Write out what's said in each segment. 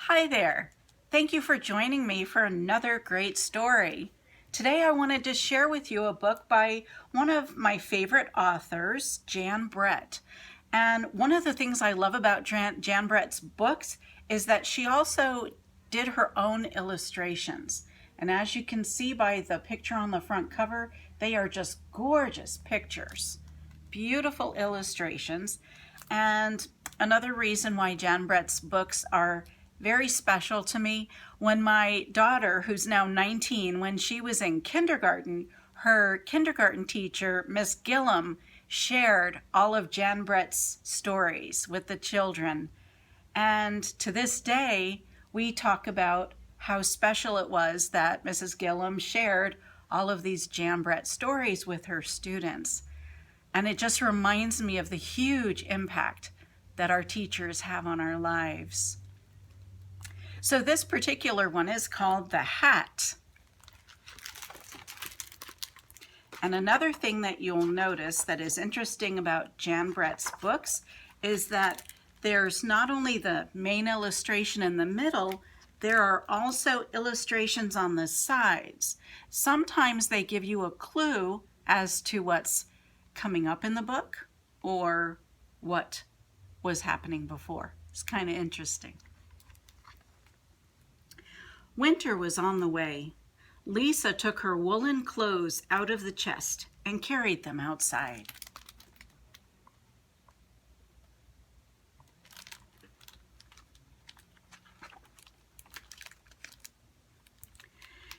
Hi there. Thank you for joining me for another great story. Today I wanted to share with you a book by one of my favorite authors, Jan Brett. And one of the things I love about Jan Brett's books is that she also did her own illustrations. And as you can see by the picture on the front cover, they are just gorgeous pictures. Beautiful illustrations. And another reason why Jan Brett's books are very special to me, when my daughter, who's now 19, when she was in kindergarten, her kindergarten teacher, Miss Gillum, shared all of Jan Brett's stories with the children. And to this day, we talk about how special it was that Mrs. Gillum shared all of these Jan Brett stories with her students. And it just reminds me of the huge impact that our teachers have on our lives. So this particular one is called The Hat. And another thing that you'll notice that is interesting about Jan Brett's books is that there's not only the main illustration in the middle, there are also illustrations on the sides. Sometimes they give you a clue as to what's coming up in the book or what was happening before. It's kind of interesting. Winter was on the way. Lisa took her woolen clothes out of the chest and carried them outside.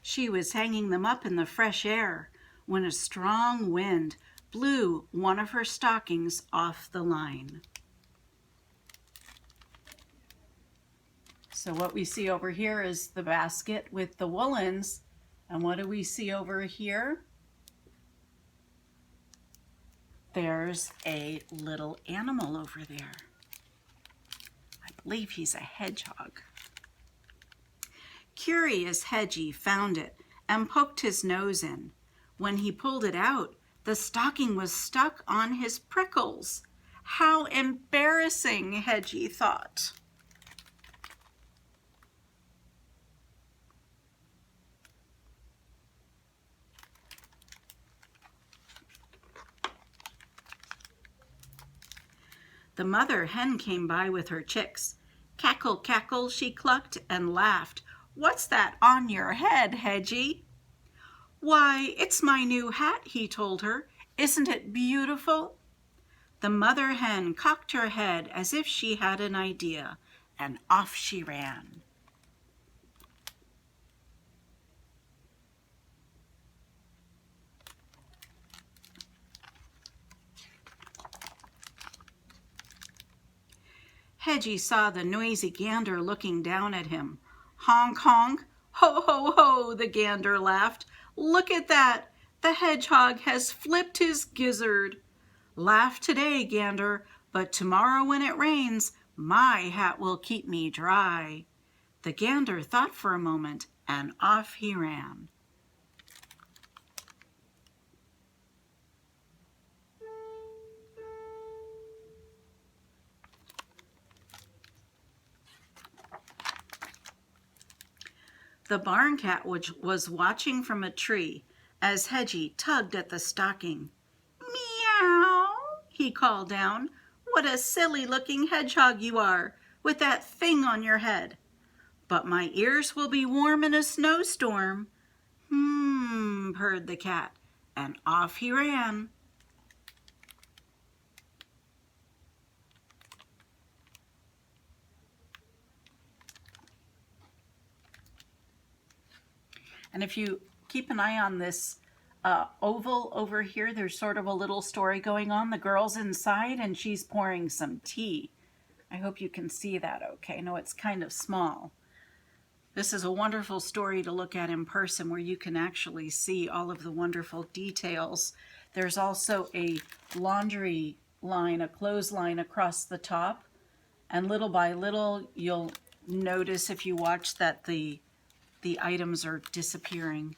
She was hanging them up in the fresh air when a strong wind blew one of her stockings off the line. So what we see over here is the basket with the woolens. And what do we see over here? There's a little animal over there. I believe he's a hedgehog. Curious Hedgie found it and poked his nose in. When he pulled it out, the stocking was stuck on his prickles. How embarrassing, Hedgie thought. The mother hen came by with her chicks. Cackle, cackle, she clucked and laughed. What's that on your head, Hedgie? Why, it's my new hat, he told her. Isn't it beautiful? The mother hen cocked her head as if she had an idea, and off she ran. Hedgie saw the noisy gander looking down at him. Honk, honk, ho, ho, ho, the gander laughed. Look at that, the hedgehog has flipped his gizzard. Laugh today, gander, but tomorrow when it rains, my hat will keep me dry. The gander thought for a moment, and off he ran. The barn cat was watching from a tree as Hedgie tugged at the stocking. Meow, he called down. What a silly looking hedgehog you are, with that thing on your head. But my ears will be warm in a snowstorm. Purred the cat, and off he ran. And if you keep an eye on this oval over here, there's sort of a little story going on. The girl's inside and she's pouring some tea. I hope you can see that okay. No, it's kind of small. This is a wonderful story to look at in person where you can actually see all of the wonderful details. There's also a laundry line, a clothesline across the top. And little by little, you'll notice if you watch that the items are disappearing.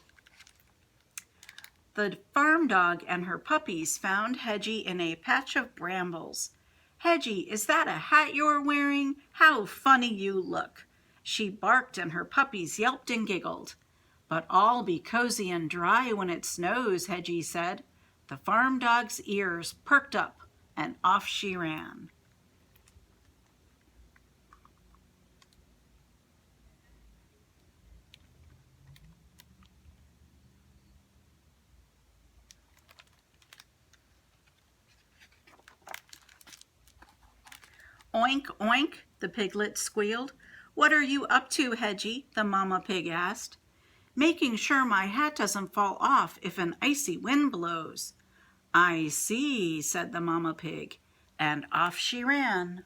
The farm dog and her puppies found Hedgie in a patch of brambles. Hedgie, is that a hat you're wearing? How funny you look. She barked and her puppies yelped and giggled. But all be cozy and dry when it snows, Hedgie said. The farm dog's ears perked up and off she ran. Oink, oink, the piglet squealed. What are you up to, Hedgie? The mama pig asked. Making sure my hat doesn't fall off if an icy wind blows. I see, said the mama pig, and off she ran.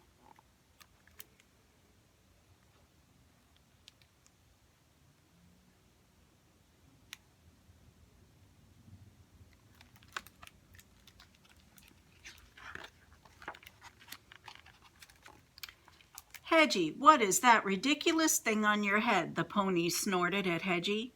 Hedgie, what is that ridiculous thing on your head? The pony snorted at Hedgie.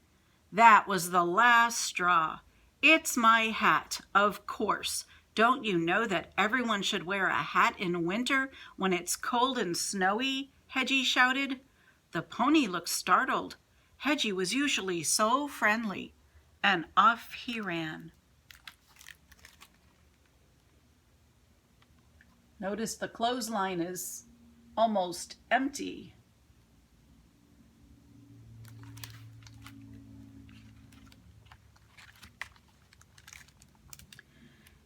That was the last straw. It's my hat, of course. Don't you know that everyone should wear a hat in winter when it's cold and snowy? Hedgie shouted. The pony looked startled. Hedgie was usually so friendly, and off he ran. Notice the clothesline is almost empty.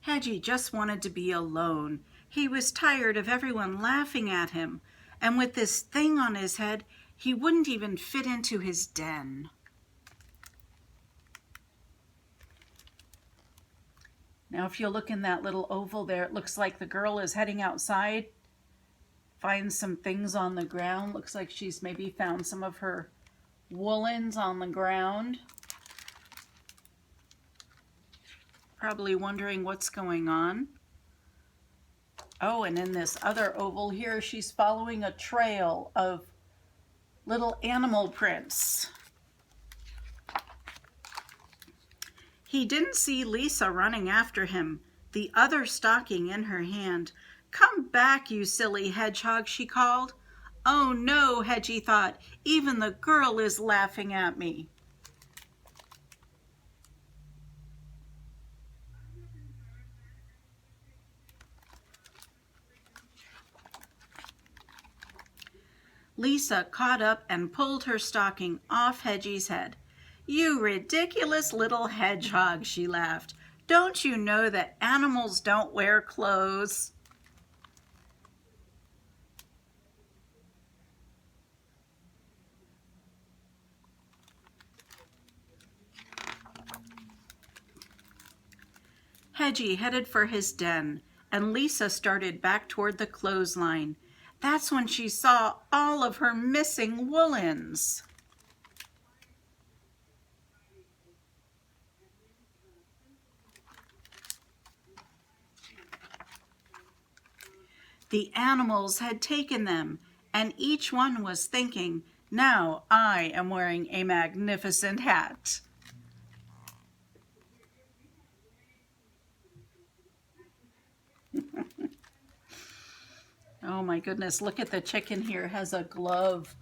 Hedgie just wanted to be alone. He was tired of everyone laughing at him, and with this thing on his head, he wouldn't even fit into his den. Now, if you look in that little oval there, it looks like the girl is heading outside. Finds some things on the ground. Looks like she's maybe found some of her woolens on the ground. Probably wondering what's going on. Oh, and in this other oval here, she's following a trail of little animal prints. He didn't see Lisa running after him, the other stocking in her hand. Come back, you silly hedgehog, she called. Oh no, Hedgie thought, even the girl is laughing at me. Lisa caught up and pulled her stocking off Hedgie's head. You ridiculous little hedgehog, she laughed. Don't you know that animals don't wear clothes? Hedgie headed for his den, and Lisa started back toward the clothesline. That's when she saw all of her missing woolens. The animals had taken them, and each one was thinking, now I am wearing a magnificent hat. Oh my goodness, look at the chicken here. Has a glove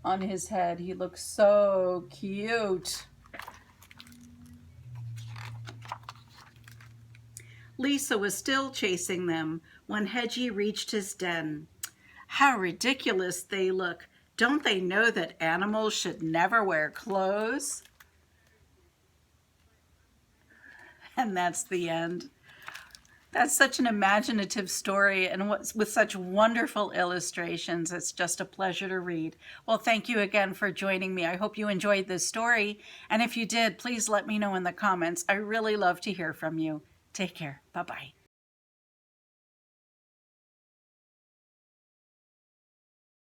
on his head. He looks so cute. Lisa was still chasing them when Hedgie reached his den. How ridiculous they look. Don't they know that animals should never wear clothes? And that's the end. That's such an imaginative story, and with such wonderful illustrations. It's just a pleasure to read. Well, thank you again for joining me. I hope you enjoyed this story. And if you did, please let me know in the comments. I really love to hear from you. Take care. Bye-bye.